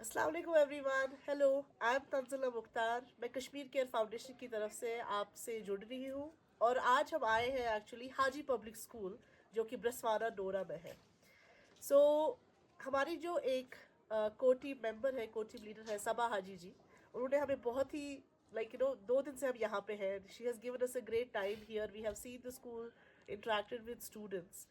अस्सलाम वालेकुम everyone. Hello, I am Tanzila Mukhtar. मैं कश्मीर केयर फाउंडेशन की तरफ से आपसे जुड़ रही हूँ और आज हम आए हैं एक्चुअली हाजी पब्लिक स्कूल जो कि ब्रसवाना डोरा में है। सो हमारी जो एक को टीम मेंबर है, को टीम लीडर है सबा हाजी जी, उन्होंने हमें बहुत ही दो दिन से हम यहाँ पे हैं। She has given us a great time here. We have seen the school, interacted with students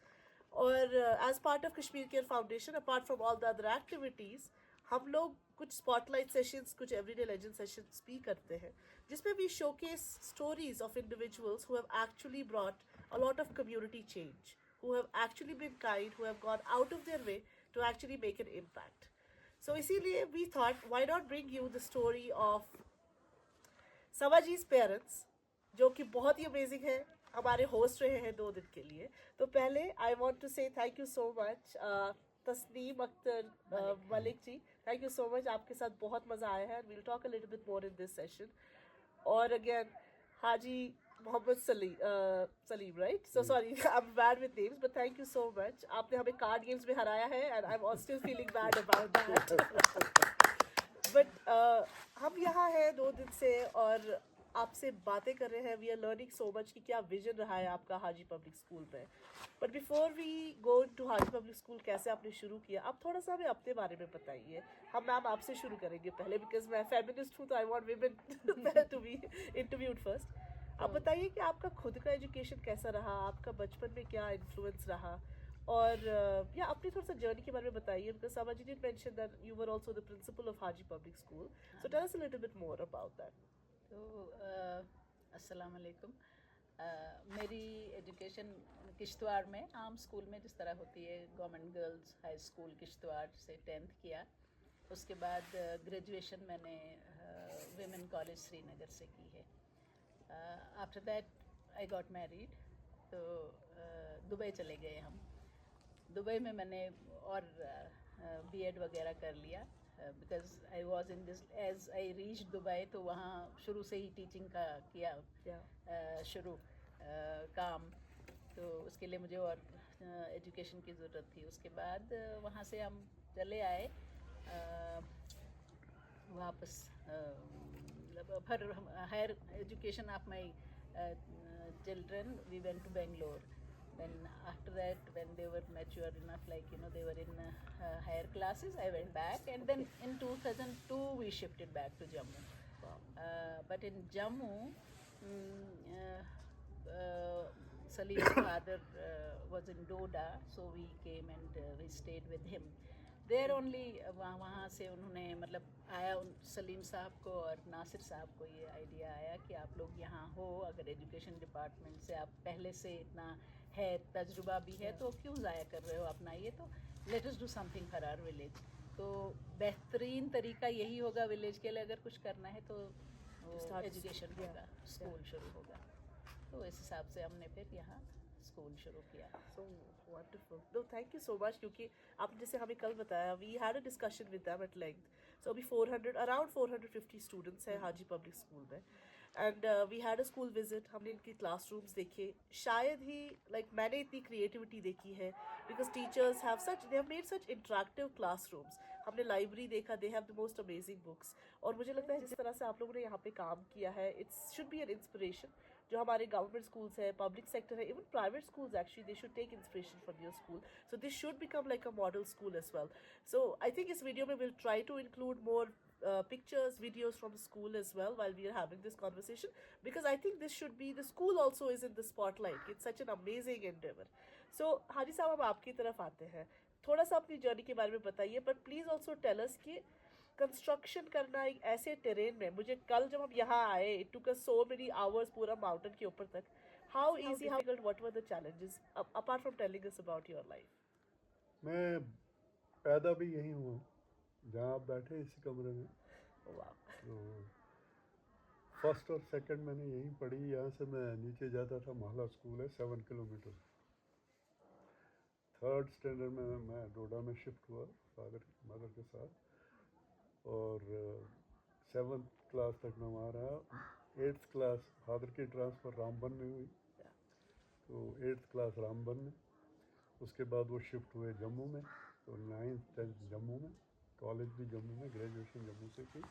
और as part of Kashmir care foundation, apart from all the other activities, हम लोग कुछ स्पॉटलाइट सेशंस, कुछ एवरीडे लेजेंड सेशंस भी करते हैं जिसमें we showcase stories of individuals who have actually brought a lot of community change, who have actually been kind, who have gone out of their way to actually make an impact. So इसीलिए we thought why not bring you the story of सवाजी's parents, जो कि बहुत ही amazing है। हमारे host रहे हैं 2 दिन के लिए। तो पहले I want to say thank you so much Tasneem Akhtar Malik ji. Thank you so much, आपके साथ बहुत मज़ा आया है। We'll talk a little bit more in this session. और again Haji Mohammed Saleem, right? So sorry, I am bad with names, but thank you so much. आपने हमें card games में हराया है and I am still feeling bad about that. But हम यहाँ हैं 2 दिन से और आपसे बातें कर रहे हैं। We are learning so much कि क्या विजन रहा है आपका हाजी पब्लिक स्कूल में। But before we go to Haji public school, कैसे आपने शुरू किया, आप थोड़ा सा हमें अपने बारे में बताइए। हम मैम आपसे शुरू करेंगे पहले, बिकॉज मैं फेमिनिस्ट हूँ तो I want women to be interviewed first. आप बताइए कि आपका खुद का एजुकेशन कैसा रहा, आपका बचपन में क्या इन्फ्लुएंस रहा, और या अपनी थोड़ा सा जर्नी के बारे में बताइए, because Sabaji did mention that you were also the principal of Haji Public School. So tell us a little bit more about that. तो अस्सलाम वालेकुम। मेरी एजुकेशन किश्तवाड़ में आम स्कूल में जिस तरह होती है, government girls high school Kishtwar से 10th किया। उसके बाद ग्रेजुएशन मैंने विमेन कॉलेज श्रीनगर से की है। After that I got married, तो दुबई चले गए हम। दुबई में मैंने और बीएड वगैरह कर लिया, because I was in this age I reach Dubai, तो वहाँ शुरू से ही टीचिंग का किया शुरू काम। तो उसके लिए मुझे और एजुकेशन की ज़रूरत थी। उसके बाद वहाँ से हम चले आए वापस, फिर higher education of my children, we went to Bangalore. Then after that, when they were mature enough, they were in higher classes, I went back, and then in 2002 we shifted back to Jammu. But in Jammu, Salim's father was in Doda, so we came and we stayed with him. There only वहाँ से उन्होंने मतलब आया, सलीम साहब को और नासिर साहब को ये आइडिया आया कि आप लोग यहाँ हो, अगर एजुकेशन डिपार्टमेंट से आप पहले से इतना है, तजुर्बा भी है, तो क्यों ज़ाया कर रहे हो अपना ये, तो let us do something for our village. तो बेहतरीन तरीका यही होगा विलेज के लिए, अगर कुछ करना है तो एजुकेशन होगा, स्कूल शुरू होगा। तो इस हिसाब से हमने फिर यहाँ स्कूल शुरू किया। So wonderful. No, thank you so much, क्योंकि आपने जैसे हमें कल बताया, we had a discussion with them at length. So अभी 450 students हैं हाजी पब्लिक स्कूल में, and we had a school visit. हमने इनकी क्लासरूम्स देखे, शायद ही मैंने इतनी क्रिएटिविटी देखी है, because teachers have such, they have made such interactive classrooms. हमने लाइब्रेरी देखा, they have the most amazing books. और मुझे लगता है जिस तरह से आप लोगों ने यहाँ पे काम किया है, it's should be an inspiration. जो हमारे गवर्नमेंट स्कूल्स है, पब्लिक सेक्टर है, even private schools, actually they should take inspiration from your school. So this should become like a model school as well. So I think इस video में will try to include more pictures, videos from the school as well while we are having this conversation, because I think this should be, the school also is in the spotlight. It's such an amazing endeavor. So हाजी साहब, हम आपकी तरफ आते हैं, थोड़ा सा अपनी journey के बारे में बताइए, but please also tell us कि कंस्ट्रक्शन करना एक ऐसे टेरेन में, मुझे कल जब हम यहाँ आए, it took us so many hours पूरा माउंटेन के ऊपर तक। How easy, how difficult, what were the challenges apart from telling us about your life? मैं पैदा भी यहीं हुआ जहाँ आप बैठे इसी कमरे में। तो फर्स्ट और सेकंड मैंने यहीं पढ़ी। यहाँ से मैं नीचे जाता था, महला स्कूल है 7 किलोमीटर। थर्ड स्टैंडर्ड में मैं डोडा में शिफ्ट हुआ फादर मदर के साथ, और 7th क्लास तक मैं वहाँ रहा। 8th क्लास फादर की ट्रांसफ़र रामबन में हुई, तो 8th क्लास रामबन में। उसके बाद वो शिफ्ट हुए जम्मू में, तो 9th 10th जम्मू में। कॉलेज भी जम्मू में, ग्रेजुएशन जम्मू से की।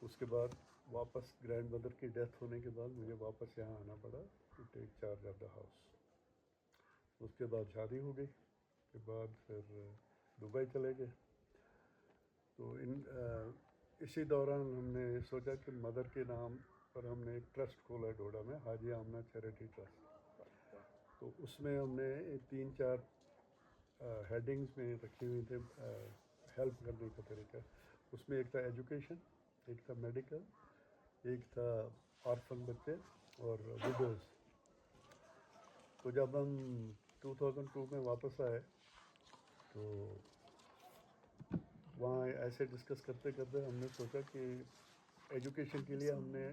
उसके बाद वापस ग्रैंड मदर की डेथ होने के बाद मुझे वापस यहाँ आना पड़ा to take charge of the house. उसके बाद शादी हो गई, के बाद फिर दुबई चले गए। तो इसी दौरान हमने सोचा कि मदर के नाम पर हमने एक ट्रस्ट खोला डोडा में, हाजी आमना चैरिटी ट्रस्ट। तो उसमें हमने 3-4 हेडिंग्स में रखी हुई थे हेल्प करने का तरीका। उसमें एक था एजुकेशन, एक था मेडिकल, एक था ऑर्फन बच्चे और विडोज़। तो जब हम 2002 में वापस आए तो वहाँ ऐसे डिस्कस करते करते हमने सोचा कि एजुकेशन के लिए हमने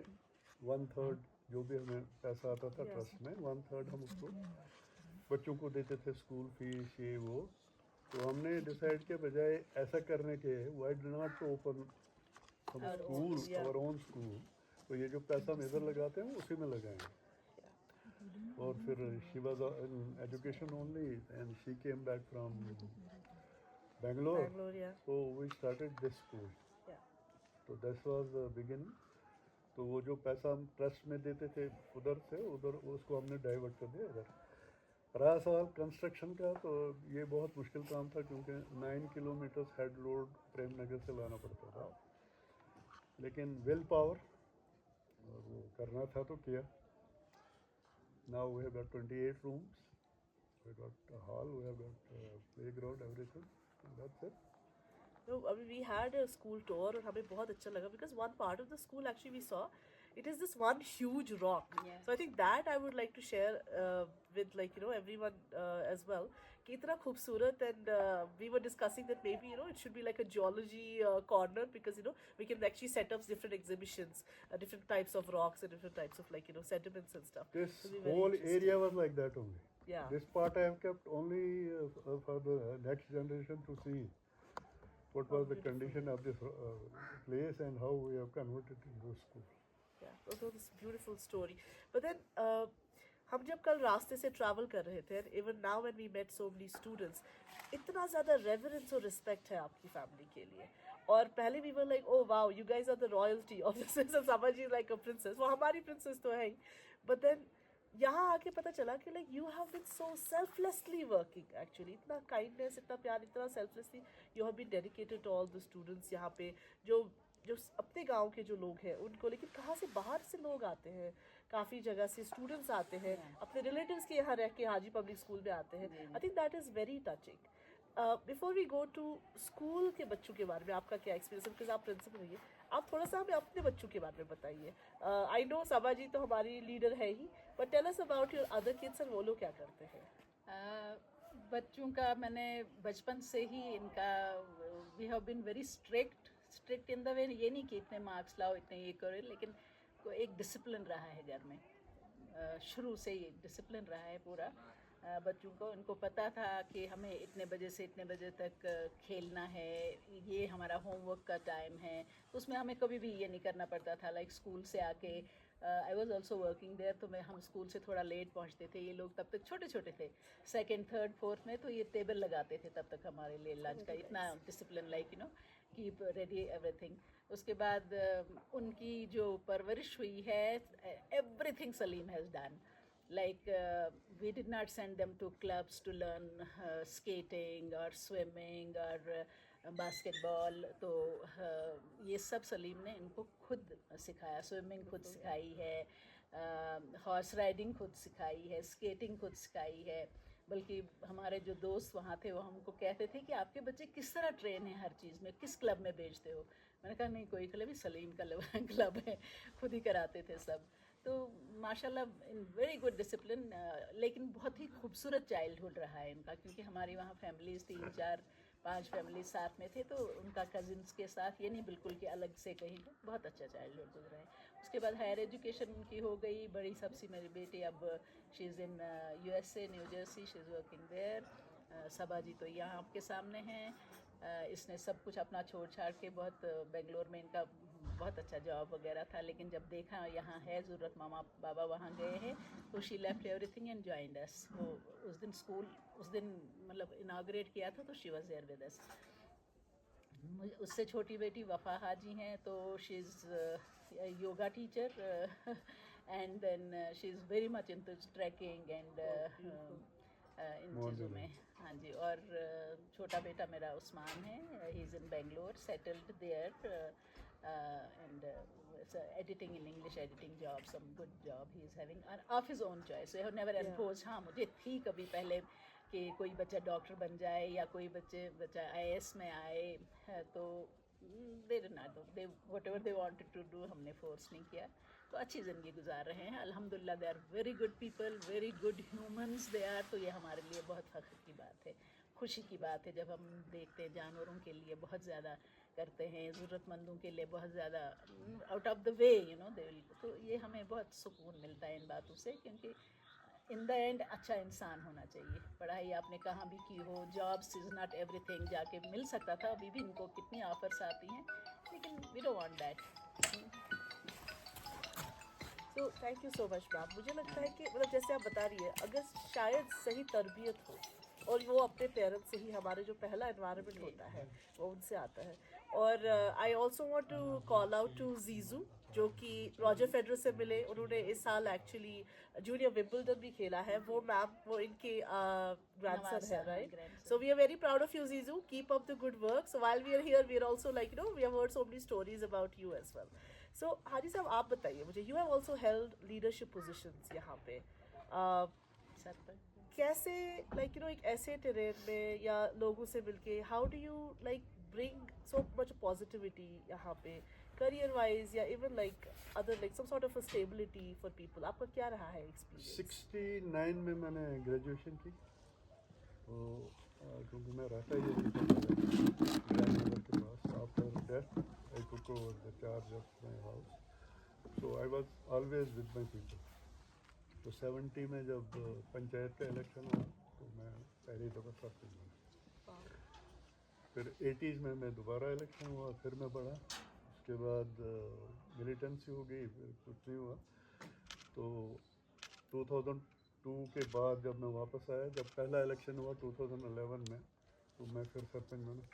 1/3 जो भी हमें पैसा आता था ट्रस्ट में, 1/3 हम उसको बच्चों को देते थे, स्कूल फीस ये वो। तो हमने डिसाइड किया बजाय ऐसा करने के why do not open some school, our own school. तो ये जो पैसा हम इधर लगाते हैं उसी में लगाएंगे। और फिर she was in education only and she came back from Bangalore, yeah. so we started this school. Yeah. तो this was the beginning. तो वो जो पैसा हम ट्रस्ट में देते थे उधर से उधर, उसको हमने डाइवर्ट कर दिया इधर। रहा सवाल कंस्ट्रक्शन का, तो ये बहुत मुश्किल काम था क्योंकि 9 kilometres head road Prem Nagar से लाना पड़ता था। लेकिन विल पावर और वो करना था तो किया। Now we have got 28 rooms, we got a hall, we have got playground, everything. That's it. No, I mean, we had a school tour और हमें बहुत अच्छा लगा because one part of the school actually we saw, it is this one huge rock. Yeah. So I think that I would like to share with everyone as well. कि इतना खूबसूरत, and we were discussing that maybe it should be like a geology corner because we can actually set up different exhibitions, different types of rocks and different types of sediments and stuff. This It'll be very whole interesting. area was like that only. Yeah. This part I have kept only for the next generation to see what was the condition of this place and how we have converted it into a school. Yeah, so this beautiful story. But then हम जब कल रास्ते से travel कर रहे थे, even now when we met so many students, इतना ज़्यादा रेवरेंस और रिस्पेक्ट है आपकी फैमिली के लिए। और पहले we were like, oh wow, you guys are the royalty of this is समझ यू लाइक अ प्रिंसेस। वो हमारी प्रिंसेस तो है ही, बट देन यहाँ आके पता चला कि like you have been so selflessly working actually. इतना काइंडनेस, इतना प्यार, इतना selflessly you have been dedicated to all the students यहाँ पे जो अपने गांव के जो लोग हैं उनको। लेकिन कहाँ से बाहर से लोग आते हैं, काफ़ी जगह से स्टूडेंट्स आते हैं, अपने रिलेटिव्स के यहाँ रह के हाजी पब्लिक स्कूल में आते हैं। I think that is very touching. Before we go to school के बच्चों के बारे में आपका क्या एक्सपीरियंस है, बिकॉज आप प्रिंसिपल रहिए, आप थोड़ा सा हमें अपने बच्चों के बारे में बताइए। आई नो सबा जी तो हमारी लीडर है ही, but tell us about your other kids and वो लोग क्या करते हैं। बच्चों का मैंने बचपन से ही इनका, we have been very strict in the way, ये नहीं कि इतने मार्क्स लाओ, इतने ये करो, लेकिन एक डिसिप्लिन रहा है घर में। शुरू से ही डिसिप्लिन रहा है पूरा। बच्चों को, इनको पता था कि हमें इतने बजे से इतने बजे तक खेलना है, ये हमारा होमवर्क का टाइम है। तो उसमें हमें कभी भी ये नहीं करना पड़ता था। लाइक स्कूल से आके, I was also working there, तो हम स्कूल से थोड़ा लेट पहुंचते थे। ये लोग तब तक छोटे छोटे थे, 2nd, 3rd, 4th में, तो ये टेबल लगाते थे तब तक हमारे लिए लंच का। इतना discipline, like keep ready everything. उसके बाद उनकी जो परवरिश हुई है, everything Salim has done. Like we did not send them to clubs to learn skating or swimming or basketball. तो ये सब सलीम ने इनको खुद सिखाया। स्विमिंग खुद सिखाई है, हॉर्स राइडिंग खुद सिखाई है, स्केटिंग खुद सिखाई है। बल्कि हमारे जो दोस्त वहाँ थे वो हमको कहते थे कि आपके बच्चे किस तरह ट्रेन है हर चीज़ में, किस क्लब में भेजते हो। मैंने कहा नहीं, कोई क्लब ही, सलीम का क्लब है, खुद ही कराते थे सब। तो माशाल्लाह इन वेरी गुड डिसिप्लिन। लेकिन बहुत ही खूबसूरत चाइल्डहुड रहा है इनका, क्योंकि हमारी वहाँ फैमिलीज़ 3, 4, 5 फैमिली साथ में थे। तो उनका कज़िन्स के साथ, ये नहीं बिल्कुल कि अलग से कहीं, बहुत अच्छा चाइल्डहुड गुजरा है। उसके बाद हायर एजुकेशन उनकी हो गई। बड़ी सबसे मेरी बेटी अब शी इज़ इन USA, new Jersey, she is working there. Saba ji तो यहाँ आपके सामने हैं। इसने सब कुछ अपना छोड़ छाड़ के, बहुत बेंगलोर में इनका बहुत अच्छा जॉब वगैरह था, लेकिन जब देखा यहाँ है ज़रूरत, मामा बाबा वहाँ गए हैं, तो she left everything and joined us. वो उस दिन स्कूल, उस दिन मतलब इनाग्रेट किया था, तो she was there with us. उससे छोटी बेटी वफ़ा हाजी हैं, तो she is yoga teacher and then she is very much into trekking and इन चीज़ों में। हाँ जी, और छोटा बेटा मेरा उस्मान है, he is in Bangalore, settled there and editing in English editing job, some good job he is having of his own choice, so never impose. हाँ, मुझे थी कभी पहले कि कोई बच्चा डॉक्टर बन जाए या कोई बच्चा IAS में आए, तो they they whatever they wanted to do, हमने फोर्स नहीं किया। तो अच्छी ज़िंदगी गुजार रहे हैं अल्हम्दुलिल्लाह। They are very good people, very good humans they are. तो ये हमारे लिए बहुत फ़ख्र की बात है, खुशी की बात है जब हम देखते हैं जानवरों के लिए बहुत ज़्यादा करते हैं, ज़रूरतमंदों के लिए बहुत ज़्यादा out of the way you know they will. तो ये हमें बहुत सुकून मिलता है इन बातों से, क्योंकि इन द एंड अच्छा इंसान होना चाहिए। पढ़ाई आपने कहाँ भी की हो, जॉब्स इज़ नॉट एवरीथिंग, जाके मिल सकता था, अभी भी इनको कितनी ऑफर्स आती हैं, लेकिन वी डोंट वांट दैट। तो thank you so much ma'am. मुझे लगता है कि मतलब जैसे आप बता रही है, अगर शायद सही तरबियत हो, और वो अपने पेरेंट्स से ही, हमारे जो पहला एनवायरनमेंट होता है वो उनसे आता है। और I also want to call out to जीजू, जो कि रॉजर फेडरर से मिले। उन्होंने इस साल एक्चुअली जूनियर विंबलडन भी खेला है। वो मैम, वो इनके ग्रैंडसन है, right? So we are very proud of you, Zizu. Keep up the good work. So while we are here, we are also like, we have heard so many stories about you as well. So हाजी साहब, आप बताइए मुझे, you have also held leadership positions यहाँ पे। कैसे एक ऐसे terrain में या लोगों से मिलके, how do you bring so much positivity यहाँ पे, career wise या even other some sort of a stability for people? आपका क्या रहा है experience? 69 में मैंने ग्रेजुएशन की, तो क्योंकि मैं रहता ही नगर के पास, after death I took over the charge of my house, so I was always with my people. तो 70 में जब पंचायत का इलेक्शन हुआ, तो मैं पहली दफ़ा सरपंच बना। फिर 80s में मैं दोबारा इलेक्शन हुआ, फिर मैं बढ़ा। उसके बाद मिलिटेंसी हो गई, फिर कुछ नहीं हुआ। तो 2002 के बाद जब मैं वापस आया, जब पहला इलेक्शन हुआ 2011 में, तो मैं फिर सरपंच बना।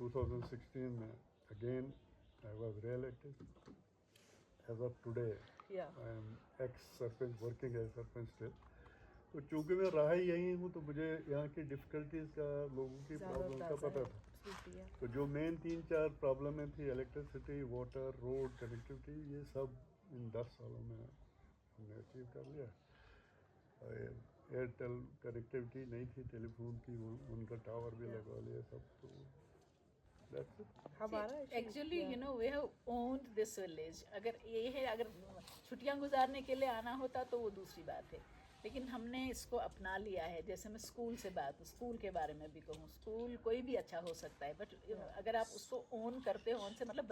2016 में again I was re-elected. As of today I am ex sarpanch, working as sarpanch still. तो चूँकि मैं रहा ही यहीं हूँ, तो मुझे यहाँ की डिफ़िकल्टीज़ का, लोगों की प्रॉब्लम का पता था। तो जो मेन 3-4 प्रॉब्लमें थी, इलेक्ट्रिसिटी, वाटर, रोड कनेक्टिविटी, ये सब इन 10 सालों में हमने अचीव कर लिया। एयरटेल कनेक्टिविटी नहीं थी टेलीफोन की, उनका टावर भी लगवा लिया सब। तो that's it. Actually you know we have owned this village. अगर ये है, अगर छुट्टियां गुजारने के लिए आना होता तो वो दूसरी बात है, लेकिन हमने इसको अपना लिया है। जैसे मैं स्कूल से स्कूल के बारे में भी कहूँ, स्कूल कोई भी अच्छा हो सकता है, बट अगर आप उसको ओन करते हो, ओन से मतलब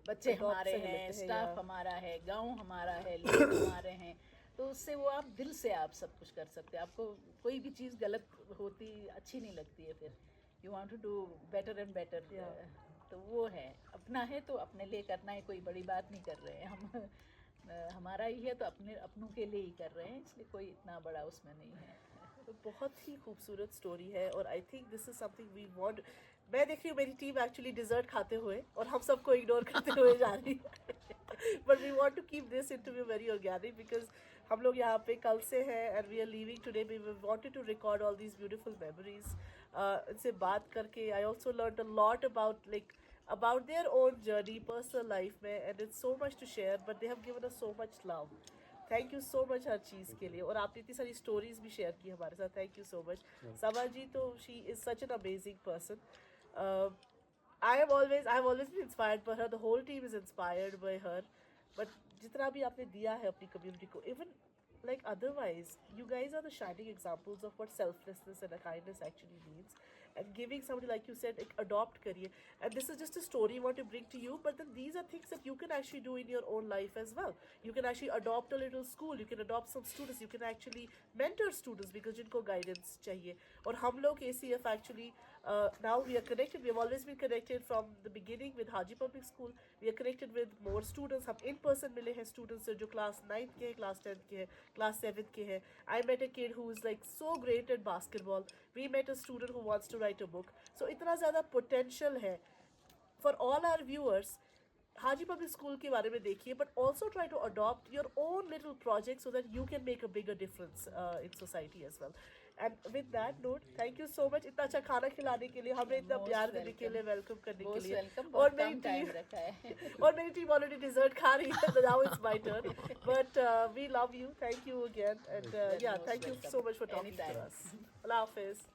बच्चे हमारे हैं, स्टाफ हमारा है, गांव हमारा है, लोग हमारे हैं, तो उससे वो आप दिल से आप सब कुछ कर सकते हैं। आपको कोई भी चीज़ गलत होती अच्छी नहीं लगती है, फिर you want to do better and better. तो वो है, अपना है तो अपने लिए करना है, कोई बड़ी बात नहीं कर रहे हैं हम। हमारा ही है तो अपनों के लिए ही कर रहे हैं, इसलिए कोई इतना बड़ा उसमें नहीं है। तो बहुत ही खूबसूरत स्टोरी है, और I think this is something we want. मैं देख रही हूँ मेरी टीम एक्चुअली डिजर्ट खाते हुए और हम सबको इग्नोर करते हुए जा रही है, but we want to keep this interview very organic, because हम लोग यहाँ पे कल से हैं and we are leaving today. We wanted to record all these beautiful memories. इनसे बात करके I also learn a lot about their own journey, personal life में, and it's so much to share, but they have given us so much love. Thank you so much हर चीज़ के लिए, और आपने इतनी सारी स्टोरीज भी शेयर की हमारे साथ। Thank you so much Saba ji. तो she is such an amazing person. I have always been inspired by her, the whole team is inspired by her. But जितना भी आपने दिया है अपनी कम्युनिटी को, even otherwise, you guys are the shining examples of what selflessness and a kindness actually means, and giving somebody, like you said, adopt career. And this is just a story I want to bring to you, but then these are things that you can actually do in your own life as well. You can actually adopt a little school, you can adopt some students, you can actually mentor students because jinko guidance chahiye. Aur hum log ACF actually now we are connected. We have always been connected from the beginning with Haji Public School. We are connected with more students. हम in person मिले हैं students से, जो class 9th के हैं, class 10th के हैं, class 7th के हैं. I met a kid who is so great at basketball. We met a student who wants to write a book. So इतना ज़्यादा potential है for all our viewers. Haji Public School के बारे में देखिए, but also try to adopt your own little project so that you can make a bigger difference in society as well. And with that note, thank you so much. इतना अच्छा खाना खिलाने के लिए, हमें इतना Most प्यार देने के welcome. लिए, वेलकम करने के मोस्ट लिए. वेलकम. और बहुत मेरी कम टाइम टीम रखा है. और मेरी टीम ऑलरेडी डिजर्ट खा रही है, so now it's my turn. But we love you. Thank you again. And yeah, Most thank you welcome. so much for talking to Anytime. us. Allah Hafiz.